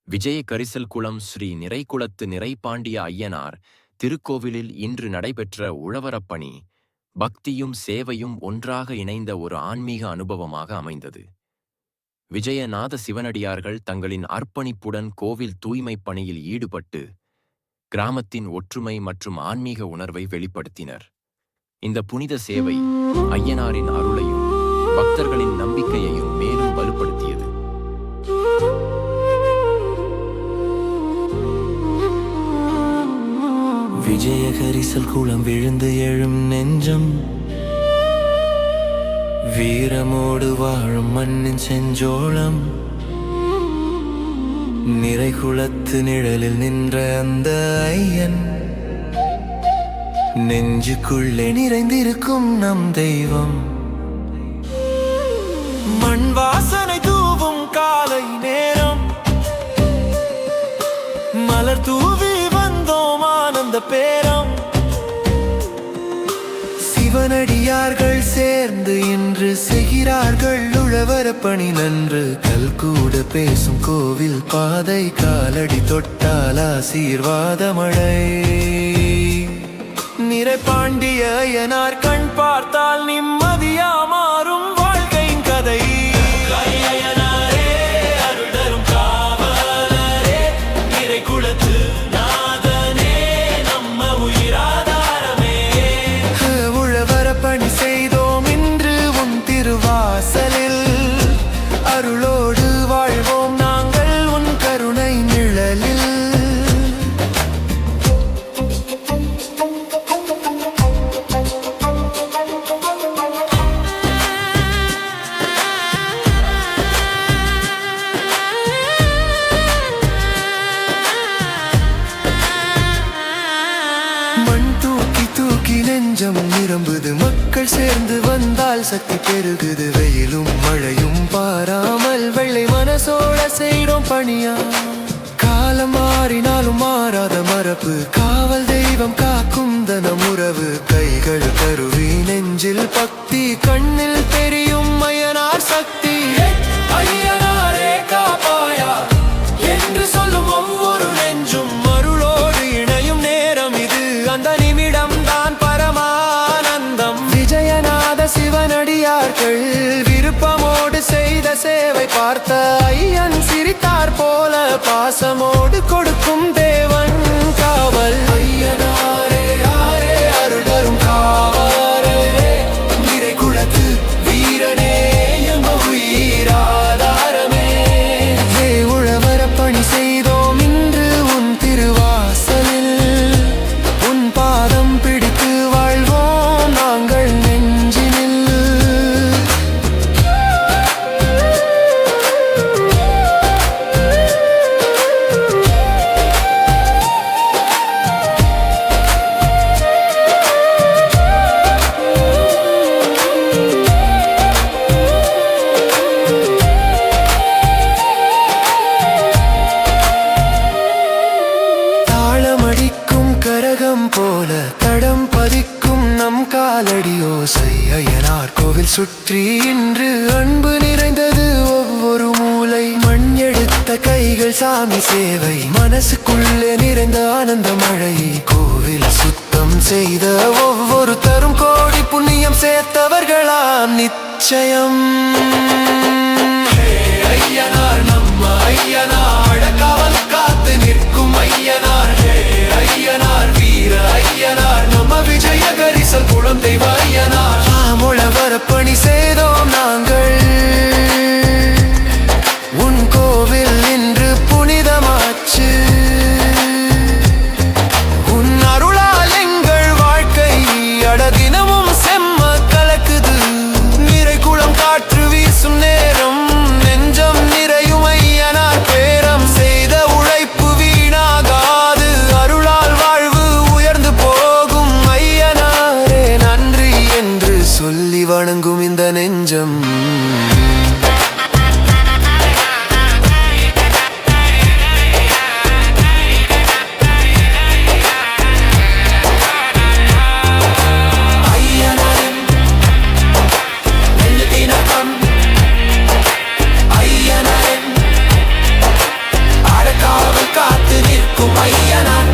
விஜய கரிசல் குளம் ஸ்ரீ நிறைகுளத்து நிறைபாண்டிய ஐயனார் திருக்கோவிலில் இன்று நடைபெற்ற உழவரப்பணி பக்தியும் சேவையும் ஒன்றாக இணைந்த ஒரு ஆன்மீக அனுபவமாக அமைந்தது. விஜயநாத சிவனடியார்கள் தங்களின் அர்ப்பணிப்புடன் கோவில் தூய்மைப் பணியில் ஈடுபட்டு கிராமத்தின் ஒற்றுமை மற்றும் ஆன்மீக உணர்வை வெளிப்படுத்தினர். இந்த புனித சேவை ஐயனாரின் அருளையும் பக்தர்களின் நம்பிக்கையையும் மேலும் வலுப்படுத்தியது. விஜய கரிசல் குளம் விழுந்து எழும் நெஞ்சம், வீரமோடு வாழும் மண்ணின் செஞ்சோளம், நிறைகுளத்து நிழலில் நின்ற அந்த ஐயன், நெஞ்சுக்குள்ளே நிறைந்திருக்கும் நம் தெய்வம். மண் வாசனை தூவும் காலை நேரம், மலர் தூவி வந்தோம் ஆனந்த பேரம். சிவனடியார்கள் சேர்ந்து இன்று செய்கிறார்கள் உழவரப்பணி நன்று. கல்கூட பேசும் கோவில் பாதை, காலடி தொட்டால் ஆசீர்வாத மழை. நிறைபாண்டிய ஐயனார் கண் பார்த்தால் நிம்மதியா மாறும் வாழ்க்கையின் கதை. உழவரப்பணி செய்தோம் இன்று உன் திருவாசலில், அருளோடு வாழ்வோம் நாங்கள் உன் கருணை நிழலில். மண் தூக்கி தூக்கி நெஞ்சம் நிரம்புது, மக்கள் சேர்ந்து வந்தால் சக்தி பெருகுது. வெயிலும் மழையும் பாராமல் வெள்ளை மனசோட செய்தோம் பணியா. காலம் மாறினாலும் மாறாத மரபு, காவல் தெய்வம் காக்கும் தனம் உறவு. கைகள் கருவி நெஞ்சில் பக்தி, கண்ணில் தெரியும் ஐயனார் சக்தி. ஐயனாரே காப்பாயா என்று சொல்லும் ஒவ்வொரு நெஞ்சும் அருளோடு இணையும் நேரம் இது. அந்த நிமிடம் தான் பரமானந்தம். விஜயநாத சிவனடியார்கள் விருப்பமோடு செய்த சேவை பார்த்த ஐயன் சிரித்தார் போல, பாசமோடு கொடுக்கும் தேவன் காவல். ஐயனாரே யாரே அருள் தரும் காவலே, நிறைகுளத்து வீரனே எம் உயிராதாரமே. உழவரப்பணி செய்தோம் இன்று உன் திருவாசலில், உன் பாதம் பிடித்து வாழ்வோம் நாங்கள் நெஞ்சினில். தாளமடிக்கும் கரகம் போல தடம் பதிக்கும் நம் காலடி ஓசை. ஐயனார் கோவில் சுற்றி இன்று அன்பு நிறைந்தது ஒவ்வொரு மூலை. மண் எடுத்த கைகள் சாமி சேவை, மனசுக்குள்ளே நிறைந்த ஆனந்த மழை. கோவில் சுத்தம் செய்த ஒவ்வொரு தரும் கோடி புண்ணியம் சேர்த்தவர்களாம் நிச்சயம். ஐயனார் நம்ம ஐயனார், காவல் காத்து நிற்கும் ஐயனார். ஐயனார் வீர ஐயனார், நம்ம விஜய கரிசல் குளம் தெய்வ ஐயனார். உழவரப்பணி செய்தோம் நாங்கள் உன் கோவில் இன்று புனிதமாச்சு. உன் அருளால் எங்கள் வாழ்க்கை அடதினமும் செம்ம கலக்குது. நிறைகுளம் காற்று வீசும் நேரம், நெஞ்சம் நிறையும் ஐயனார் பேர. காக்கும் ஐயனார்.